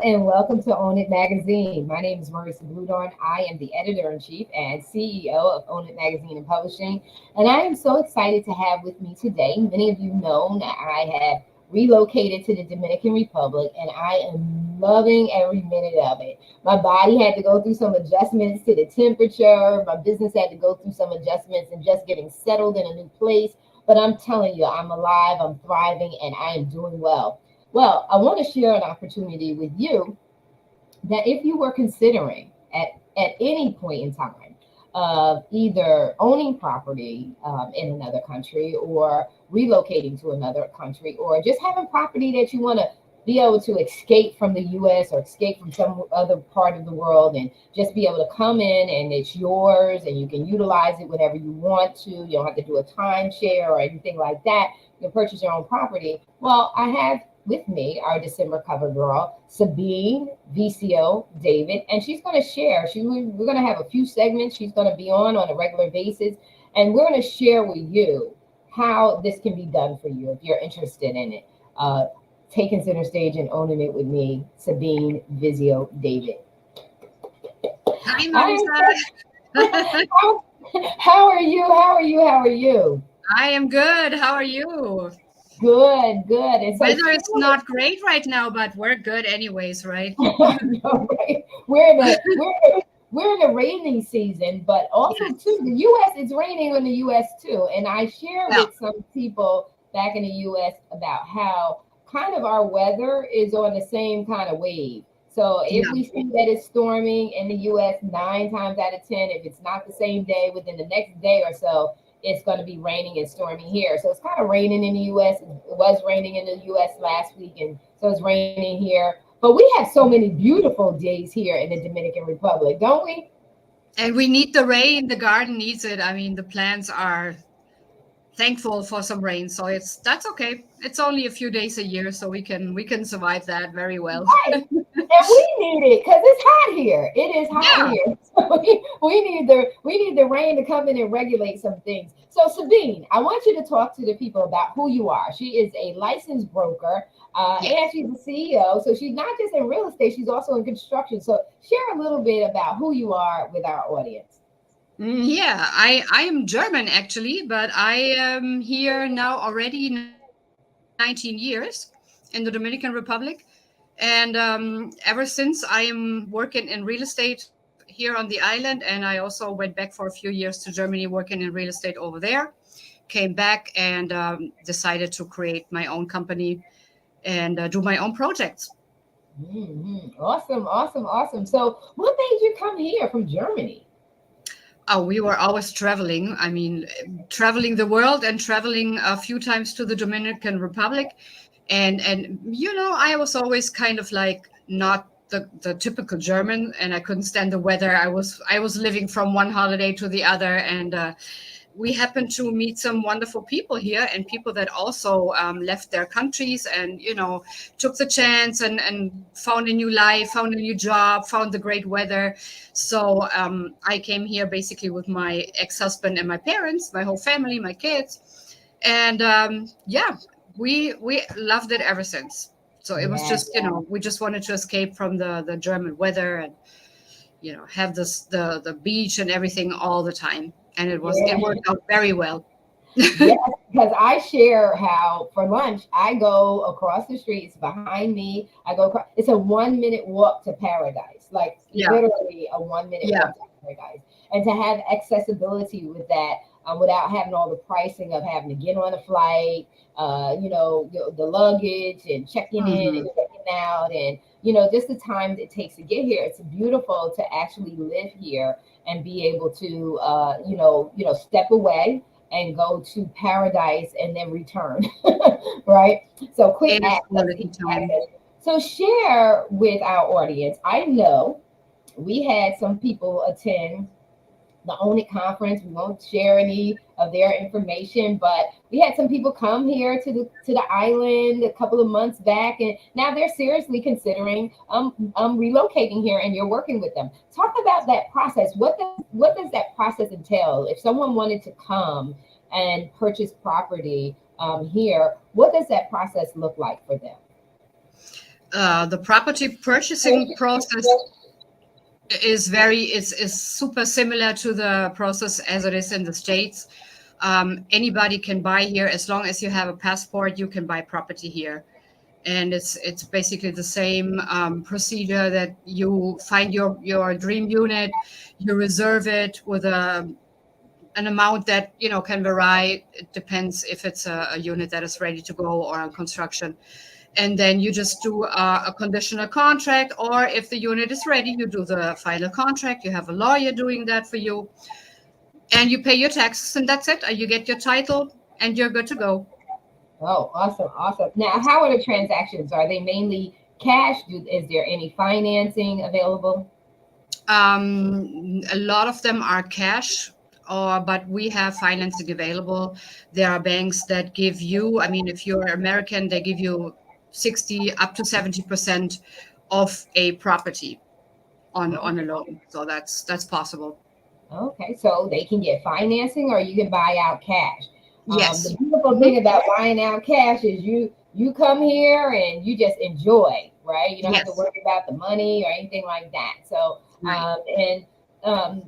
and welcome to Own It Magazine. My name is Marisa Bludorn. I am the editor-in-chief and CEO of Own It Magazine and Publishing, and I am so excited to have with me today. Many of you know that I have relocated to the Dominican Republic, and I am loving every minute of it. My body had to go through some adjustments to the temperature. My business had to go through some adjustments and just getting settled in a new place. But I'm telling you, I'm alive, I'm thriving, and I am doing well. Well, I want to share an opportunity with you that if you were considering at any point in time of either owning property in another country or relocating to another country or just having property that you want to be able to escape from the US or escape from some other part of the world and just be able to come in and it's yours and you can utilize it whenever you want to. You don't have to do a timeshare or anything like that. You can purchase your own property. Well, I have with me our December cover girl, Sabine Vicioso David, and she's going to share. We're going to have a few segments she's going to be on a regular basis, and we're going to share with you how this can be done for you if you're interested in it. Taking center stage and owning it with me, Sabine Vicioso David. Hi, Marisa. How are you? How are you? How are you? I am good. How are you? Good, good. And so weather is not great right now, but we're good anyways, right? No, right? We're in the rainy season, but also Yes. too, the US is raining in the US too. And I share Yeah. with some people back in the US about how kind of our weather is on the same kind of wave. So if Yeah. we see that it's storming in the US 9 times out of 10, if it's not the same day, within the next day or so, it's going to be raining and storming here. So it's kind of raining in the US. It was raining in the US last week, and so it's raining here. But we have so many beautiful days here in the Dominican Republic, don't we? And we need the rain. The garden needs it. I mean, the plants are thankful for some rain, so that's okay. It's only a few days a year, so we can survive that very well. Right. And we need it because it's hot here. It is hot Yeah. here. So we need the rain to come in and regulate some things. So Sabine, I want you to talk to the people about who you are. She is a licensed broker, Yes. and she's the CEO. So she's not just in real estate; she's also in construction. So share a little bit about who you are with our audience. Yeah, I am German actually, but I am here now already 19 years in the Dominican Republic. And ever since I am working in real estate here on the island, and I also went back for a few years to Germany working in real estate over there. Came back and decided to create my own company and do my own projects. Awesome, awesome, awesome. So what made you come here from Germany? Oh, we were always traveling. I mean, traveling the world and traveling a few times to the Dominican Republic. And I was always kind of like not the typical German, and I couldn't stand the weather. I was living from one holiday to the other, and we happened to meet some wonderful people here, and people that also left their countries and took the chance and found a new life, found a new job, found the great weather. So I came here basically with my ex-husband and my parents, my whole family, my kids, and yeah, we loved it ever since. So it was Yeah, just we just wanted to escape from the German weather and have the beach and everything all the time, and it yeah. worked out very well. Yes, because I share how for lunch I go across the street. It's behind me. I go across. It's a 1 minute walk to paradise, like Yeah, literally a 1 minute yeah. walk to paradise. And to have accessibility with that, without having all the pricing of having to get on a flight, the luggage and checking in Hmm. and checking out, and just the time it takes to get here. It's beautiful to actually live here and be able to, step away and go to paradise and then return, right? So quick It is access, quality easy time. access. So share with our audience. I know we had some people attend the Own It conference. We won't share any of their information, but we had some people come here to the island a couple of months back, and now they're seriously considering relocating here, and you're working with them. Talk about that process. What does that process entail? If someone wanted to come and purchase property here, what does that process look like for them? The property purchasing process is super similar to the process as it is in the States. Anybody can buy here as long as you have a passport. You can buy property here, and it's basically the same procedure that you find your dream unit, you reserve it with an amount that can vary. It depends if it's a unit that is ready to go or on construction, and then you just do a conditional contract, or if the unit is ready, you do the final contract. You have a lawyer doing that for you, and you pay your taxes, and that's it. You get your title, and you're good to go. Oh, awesome, awesome. Now, how are the transactions? Are they mainly cash? Is there any financing available? A lot of them are cash, or but we have financing available. There are banks that give you, I mean, if you're American, they give you 60 up to 70% of a property on a loan. So that's possible. Okay, so they can get financing or you can buy out cash. The Yes. beautiful Mhm. thing about buying out cash is you come here and you just enjoy, right? You don't have to Yes. worry about the money or anything like that. So Right. and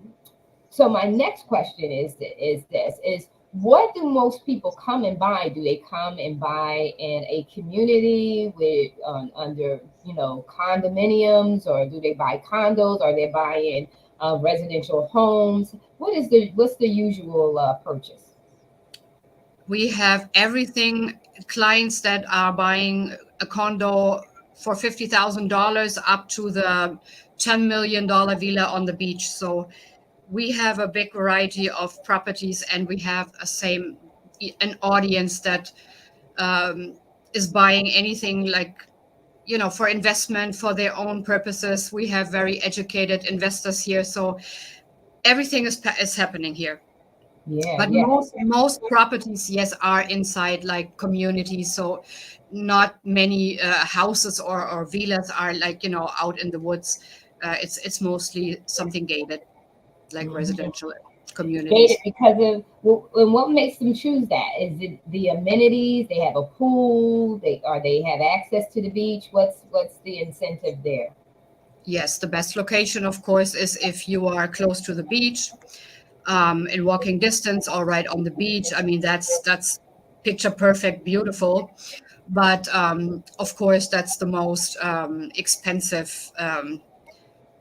so my next question is what do most people come and buy? Do they come and buy in a community with under condominiums, or do they buy condos, or they buy in residential homes? What's the usual purchase? We have everything. Clients that are buying a condo for $50,000 up to the $10 million villa on the beach. So we have a big variety of properties, and we have an audience that um, is buying anything, like for investment, for their own purposes. We have very educated investors here, so everything is happening here. Yeah, But yeah. most properties, yes, are inside like communities. So not many houses or villas are like out in the woods. It's mostly something gated, like Mhm. residential Gated communities. because of and what makes them choose that? Is it the amenities? They have a pool. They have access to the beach. What's the incentive there? Yes, the best location, of course, is if you are close to the beach, in walking distance, or right on the beach. I mean, that's picture perfect, beautiful. But of course, that's the most expensive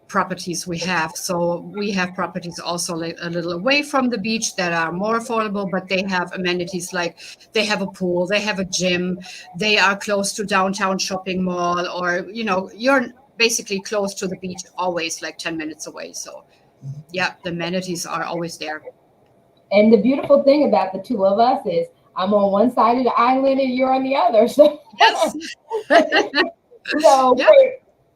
properties we have. So we have properties also a little away from the beach that are more affordable, but they have amenities like they have a pool, they have a gym, they are close to downtown shopping mall, or you're basically close to the beach always, like 10 minutes away. So yeah, the amenities are always there. And the beautiful thing about the two of us is I'm on one side of the island and you're on the other. So Yes. so Yeah. for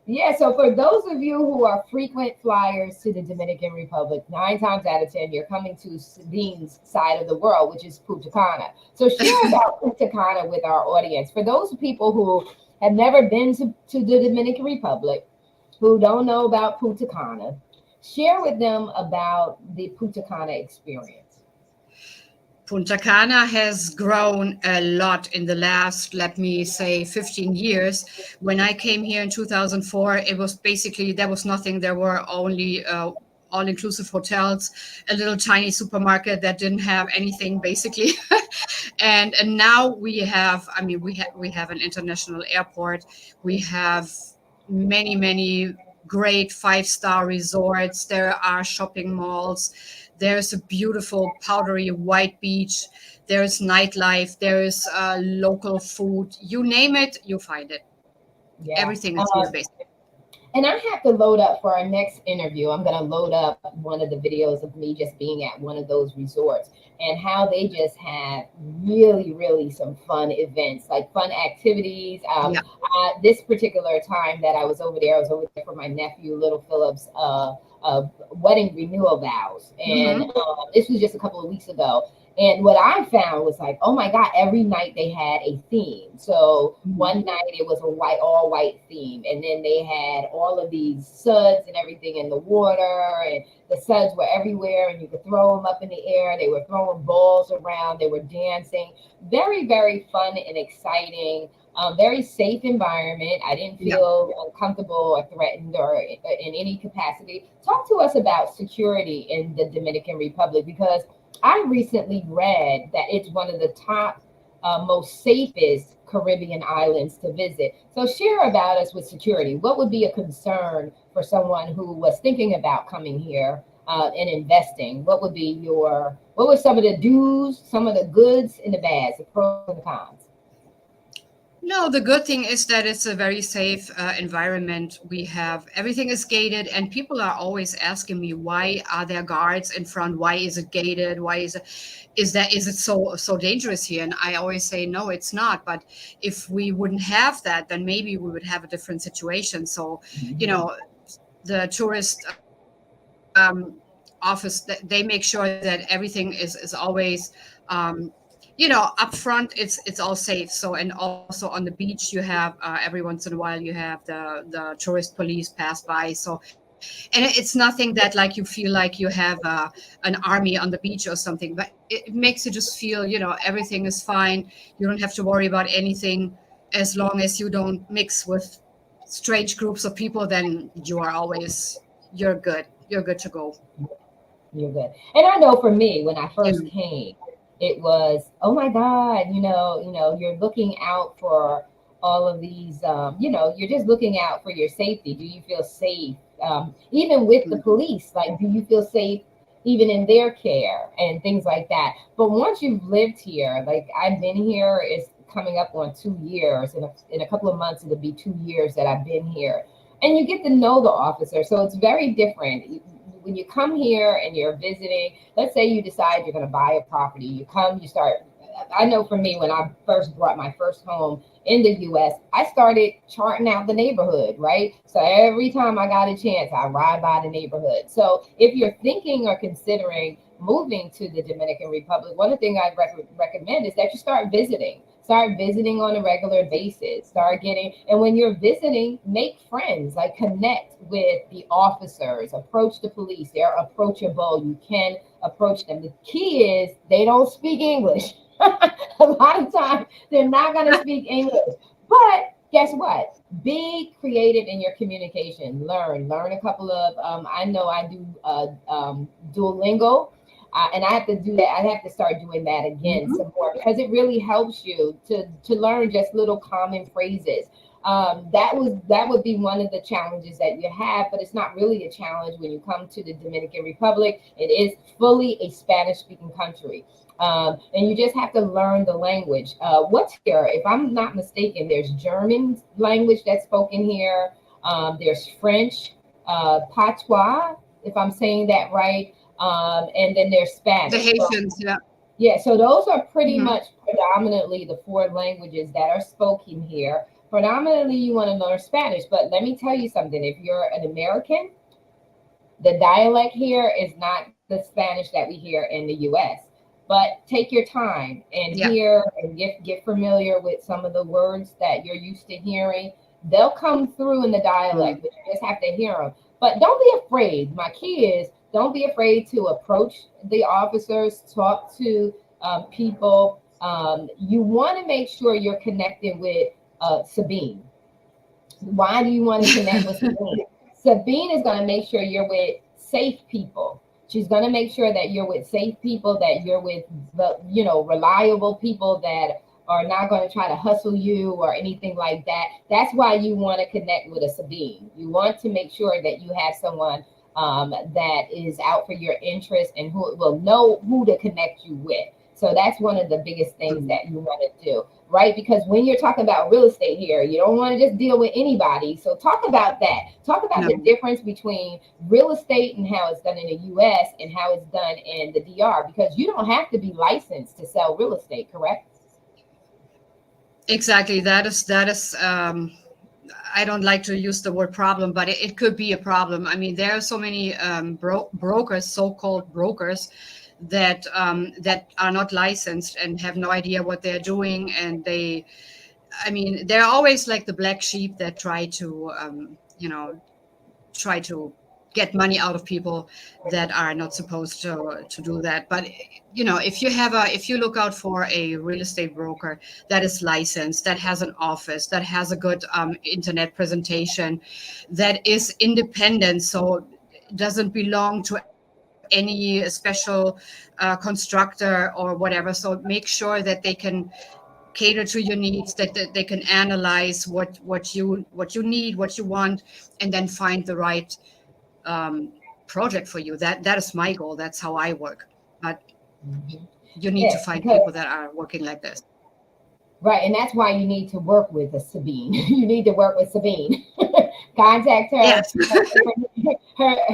yeah, so for those of you who are frequent flyers to the Dominican Republic, 9 times out of 10, you're coming to Sabine's side of the world, which is Punta Cana. So share about Punta Cana with our audience. For those people who have never been to the Dominican Republic, who don't know about Punta Cana, share with them about the Punta Cana experience. Punta Cana has grown a lot in the last, let me say, 15 years. When I came here in 2004, it was basically, there was nothing. There were only all-inclusive hotels, a little tiny supermarket that didn't have anything, basically. And now we have, I mean, we have an international airport. We have many great five-star resorts. There are shopping malls. There's a beautiful powdery white beach. There's nightlife. There's local food. You name it, you find it. Yeah. Everything is here, basically. And I have to load up for our next interview. I'm going to load up one of the videos of me just being at one of those resorts and how they just have really some fun events, like fun activities. Yeah. This particular time that I was over there for my nephew, Little Philip's wedding renewal vows. And Hmm. this was just a couple of weeks ago. And what I found was like, oh my God, every night they had a theme. So Hmm. one night it was a all white theme. And then they had all of these suds and everything in the water. And the suds were everywhere and you could throw them up in the air. They were throwing balls around. They were dancing. Very fun and exciting. Very safe environment. I didn't Yeah. feel uncomfortable or threatened or in any capacity. Talk to us about security in the Dominican Republic, because I recently read that it's one of the top, most safest Caribbean islands to visit. So share about us with security. What would be a concern for someone who was thinking about coming here and investing? What were some of the do's, some of the goods and the bads, the pros and the cons? No, the good thing is that it's a very safe environment. We have everything is gated, and people are always asking me, why are there guards in front? Why is it gated? Why is it so dangerous here? And I always say, no, it's not. But if we wouldn't have that, then maybe we would have a different situation. So, you Mhm. know, the tourist office, they make sure that everything is always up front, it's all safe. So, and also on the beach you have every once in a while you have the tourist police pass by. So, and it's nothing that like you feel like you have an army on the beach or something, but it makes you just feel, everything is fine. You don't have to worry about anything. As long as you don't mix with strange groups of people, then you're good to go. You're good. And I know for me, when I you first know came, it was, oh my God, you're looking out for all of these, you're just looking out for your safety. Do you feel safe? Even with the police, like, do you feel safe even in their care and things like that? But once you've lived here, like I've been here, it's coming up on 2 years. In a couple of months, it'll be 2 years that I've been here. And you get to know the officer. So it's very different when you come here and you're visiting. Let's say you decide you're going to buy a property. You come, you start. I know for me, when I first bought my first home in the US, I started charting out the neighborhood, right? So every time I got a chance, I ride by the neighborhood. So if you're thinking or considering moving to the Dominican Republic, one of the things I recommend is that you start visiting. Start visiting on a regular basis. Start getting, and when you're visiting, make friends, like connect with the officers, approach the police. They're approachable. You can approach them. The key is they don't speak English. A lot of times they're not going to speak English. But guess what? Be creative in your communication. Learn a couple of. I know I do Duolingo. And I have to do that. I have to start doing that again Mhm. some more, because it really helps you to learn just little common phrases. That would be one of the challenges that you have, but it's not really a challenge when you come to the Dominican Republic. It is fully a Spanish speaking country. And you just have to learn the language. What's here? If I'm not mistaken, there's German language that's spoken here. There's French, patois, if I'm saying that right. And then there's The Spanish. So Haitians, yeah. yeah, so those are pretty Mhm. much predominantly the four languages that are spoken here. Predominantly, you want to learn Spanish, but let me tell you something. If you're an American, the dialect here is not the Spanish that we hear in the US. But take your time and Yeah. hear and get familiar with some of the words that you're used to hearing. They'll come through in the dialect, Mm. but you just have to hear them. But don't be afraid. My key is, don't be afraid to approach the officers, talk to people. You want to make sure you're connected with Sabine. Why do you want to connect with Sabine? Sabine is going to make sure you're with safe people. She's going to make sure that you're with safe people, that you're with the, reliable people that are not going to try to hustle you or anything like that. That's why you want to connect with a Sabine. You want to make sure that you have someone that is out for your interest and who will know who to connect you with. So that's one of the biggest things Mm. that you want to do, right? Because when you're talking about real estate here, you don't want to just deal with anybody. So talk about that. Talk about the No, difference between real estate and how it's done in the US and how it's done in the DR, because you don't have to be licensed to sell real estate, correct? exactly. That is. I don't like to use the word problem, but it could be a problem. I mean, there are so many brokers, so-called brokers, that are not licensed and have no idea what they're doing, and I mean, they're always like the black sheep that try to get money out of people that are not supposed to do that. But if you look out for a real estate broker that is licensed, that has an office, that has a good internet presentation, that is independent, so doesn't belong to any special constructor or whatever. So make sure that they can cater to your needs, that they can analyze what you need, what you want, and then find the right um, project for you. That is my goal. That's how I work. But Mhm. you need to Yes, find because people that are working like this. right, and that's why you need to work with a Sabine. You need to work with Sabine. Contact her. Yes.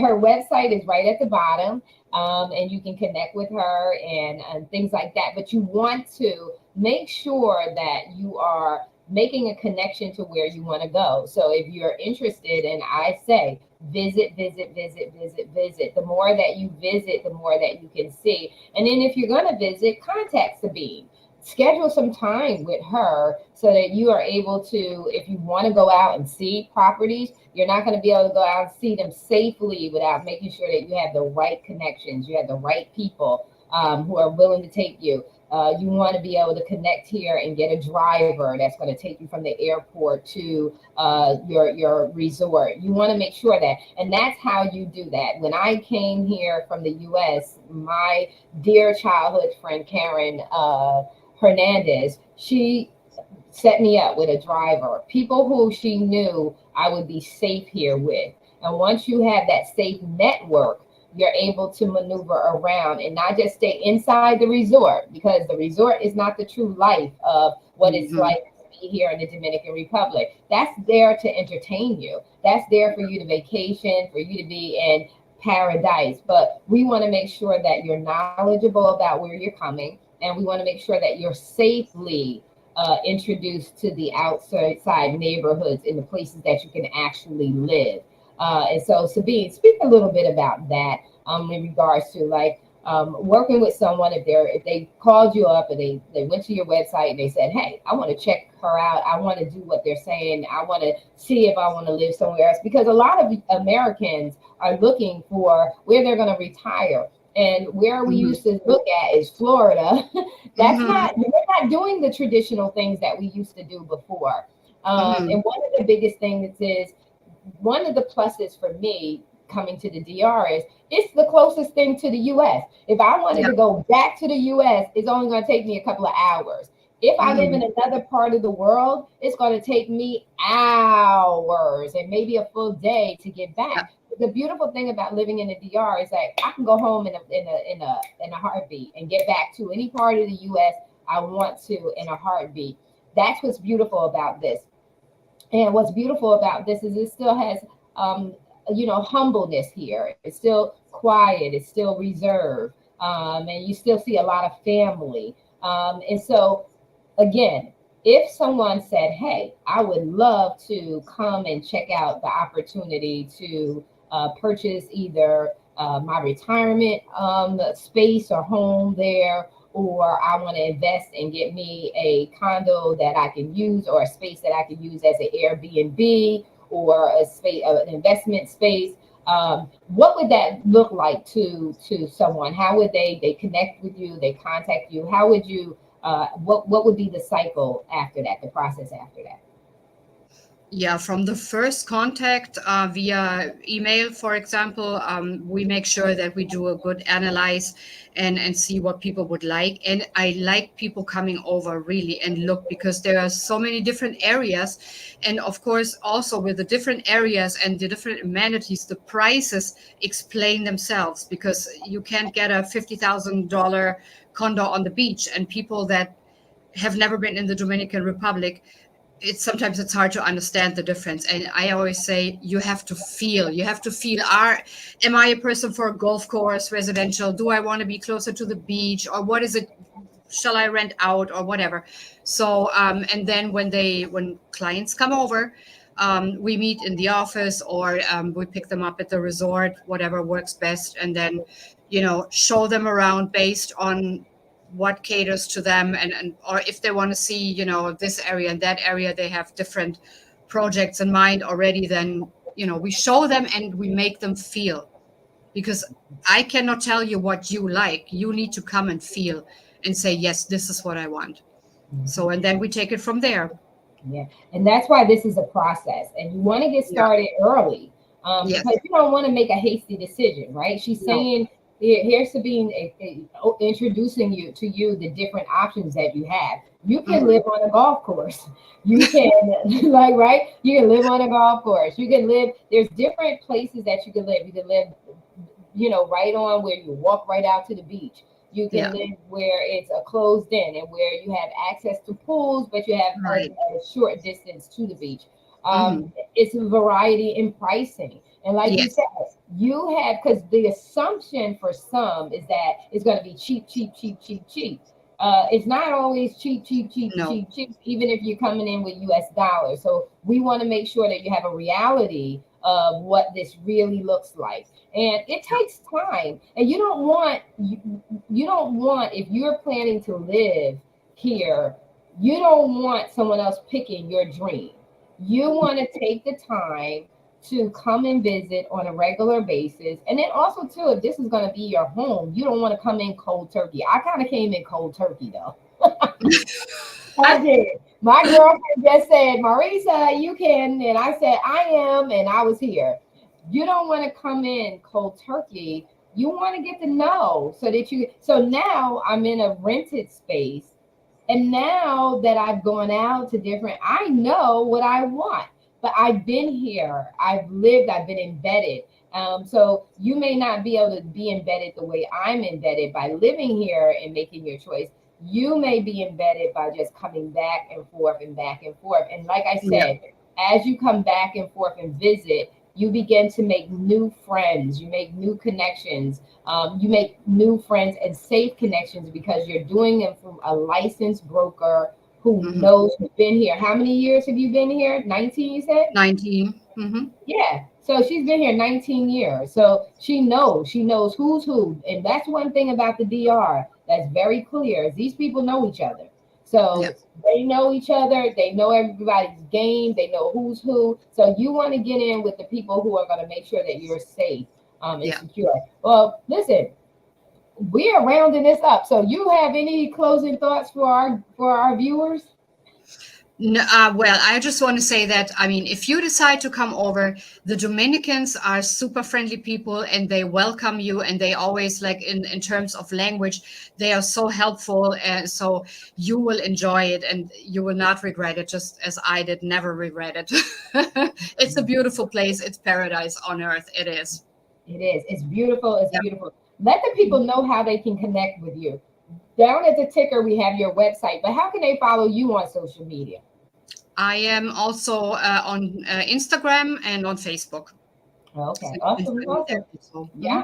Her website is right at the bottom, and you can connect with her and things like that. But you want to make sure that you are making a connection to where you want to go. So if you're interested, and I say visit, visit, visit, visit, visit. The more that you visit, the more that you can see. And then if you're going to visit, contact Sabine, schedule some time with her so that you are able to, if you want to go out and see properties, you're not going to be able to go out and see them safely without making sure that you have the right connections, you have the right people who are willing to take you. You want to be able to connect here and get a driver that's going to take you from the airport to your resort. You want to make sure that, and that's how you do that. When I came here from the U.S., my dear childhood friend Karen Hernandez, she set me up with a driver, people who she knew I would be safe here with. And once you have that safe network, you're able to maneuver around and not just stay inside the resort, because the resort is not the true life of what it's Hmm. like to be here in the Dominican Republic. That's there to entertain you. That's there for you to vacation, for you to be in paradise. But we want to make sure that you're knowledgeable about where you're coming, and we want to make sure that you're safely introduced to the outside neighborhoods in the places that you can actually live. And so, Sabine, speak a little bit about that in regards to like working with someone. If they called you up and they went to your website and they said, "Hey, I want to check her out. I want to do what they're saying. I want to see if I want to live somewhere else," because a lot of Americans are looking for where they're going to retire. And where we Hmm. used to look at is Florida. That's Hmm. not, we're not doing the traditional things that we used to do before. Hmm. And one of the biggest things is, one of the pluses for me coming to the DR is it's the closest thing to the US. If I wanted Yeah. to go back to the US, it's only going to take me a couple of hours. If I live in Hmm. another part of the world, it's going to take me hours and maybe a full day to get Yeah. back. The beautiful thing about living in the DR is that I can go home in a heartbeat and get back to any part of the US I want to in a heartbeat. That's what's beautiful about this. And what's beautiful about this is it still has, um, humbleness here. It's still quiet. It's still reserved, and you still see a lot of family. And so, again, if someone said, "Hey, I would love to come and check out the opportunity to purchase either my retirement space or home there, or I want to invest and get me a condo that I can use, or a space that I can use as an Airbnb, or a space, an investment space." What would that look like to someone? How would they connect with you? They contact you. How would you? What would be the cycle after that? The process after that? Yeah, from the first contact via email, for example, we make sure that we do a good analyze and see what people would like. And I like people coming over really and look, because there are so many different areas. And of course, also with the different areas and the different amenities, the prices explain themselves, because you can't get a $50,000 condo on the beach, and people that have never been in the Dominican Republic, it's hard to understand the difference. And I always say, you have to feel, am I a person for a golf course, residential? Do I want to be closer to the beach, or what is it? Shall I rent out or whatever? So and then when clients come over, we meet in the office, or we pick them up at the resort, whatever works best, and then show them around based on what caters to them, and or if they want to see this area and that area, they have different projects in mind already, then we show them and we make them feel, because I cannot tell you what you like. You need to come and feel and say, yes, this is what I want. So, and then we take it from there. Yeah, and that's why this is a process, and you want to get Yeah. started early, Yes. because you don't want to make a hasty decision, right? She's No. saying, here's Sabine introducing you to the different options that you have. You can live on a golf course. You can like, right? You can live on a golf course. You can live. There's different places that you can live. You can live, right on where you walk right out to the beach. You can Yeah. live where it's a closed in and where you have access to pools, but you have Right. a short distance to the beach. Hmm. It's a variety in pricing. And like you Yes. said, you have, because the assumption for some is that it's going to be cheap, cheap, cheap, cheap, cheap. It's not always cheap, cheap, cheap, No. cheap, cheap, even if you're coming in with US dollars. So we want to make sure that you have a reality of what this really looks like. And it takes time. And you don't want, if you're planning to live here, you don't want someone else picking your dream. You want to take the time to come and visit on a regular basis. And then also too, if this is going to be your home, you don't want to come in cold turkey. I kind of came in cold turkey though. I did. My girlfriend just said, Marisa, you can. And I said, I am. And I was here. You don't want to come in cold turkey. You want to get to know so now I'm in a rented space. And now that I've gone out to different, I know what I want, but I've been here, I've lived, I've been embedded. So you may not be able to be embedded the way I'm embedded by living here and making your choice. You may be embedded by just coming back and forth and back and forth. And like I Yeah. said, as you come back and forth and visit, you begin to make new friends, you make new connections, you make new friends and safe connections because you're doing them from a licensed broker who knows who's been here. How many years have you been here? 19, you said? 19. Mm-hmm. Yeah. So she's been here 19 years. So she knows who's who. And that's one thing about the DR that's very clear is these people know each other. So Yeah. they know each other. They know everybody's game. They know who's who. So you want to get in with the people who are going to make sure that you're safe and Yeah. secure. Well, listen, we are rounding this up. So you have any closing thoughts for our viewers? No, well, I just want to say that, I mean, if you decide to come over, the Dominicans are super friendly people and they welcome you, and they always, like, in terms of language, they are so helpful. And so you will enjoy it and you will not regret it, just as I did never regret it. It's a beautiful place. It's paradise on earth. It is. It is. It's beautiful. It's Yep. beautiful. Let the people know how they can connect with you. Down at the ticker, we have your website, but how can they follow you on social media? I am also on Instagram and on Facebook. So Okay, you can awesome, find me there awesome. also. Yeah.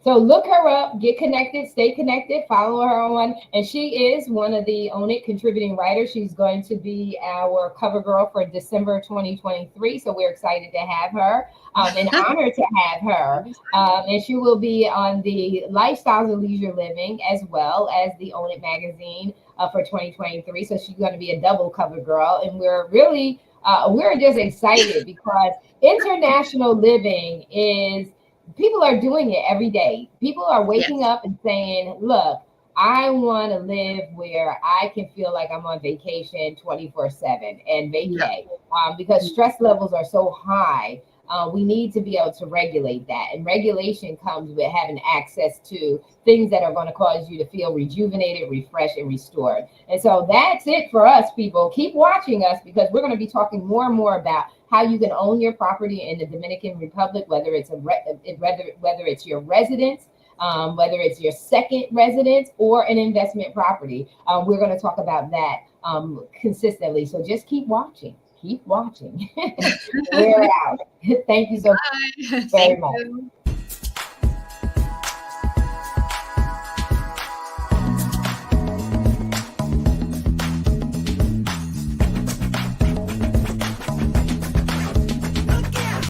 So look her up, get connected, stay connected, follow her on. And she is one of the Own It contributing writers. She's going to be our cover girl for December 2023. So we're excited to have her and honored to have her. And she will be on the Lifestyles of Leisure Living as well as the Own It magazine for 2023. So she's going to be a double cover girl. And we're just excited because international living is, people are doing it every day. People are waking Yes. up and saying, look, I want to live where I can feel like I'm on vacation 24/7 and Yeah. vacay because stress levels are so high. We need to be able to regulate that. And regulation comes with having access to things that are going to cause you to feel rejuvenated, refreshed, and restored. And so that's it for us, people. Keep watching us because we're going to be talking more and more about how you can own your property in the Dominican Republic, whether it's whether it's your residence, whether it's your second residence or an investment property. We're going to talk about that consistently. So just keep watching. Keep watching. We're out. Thank you so Bye. very Thank much. you.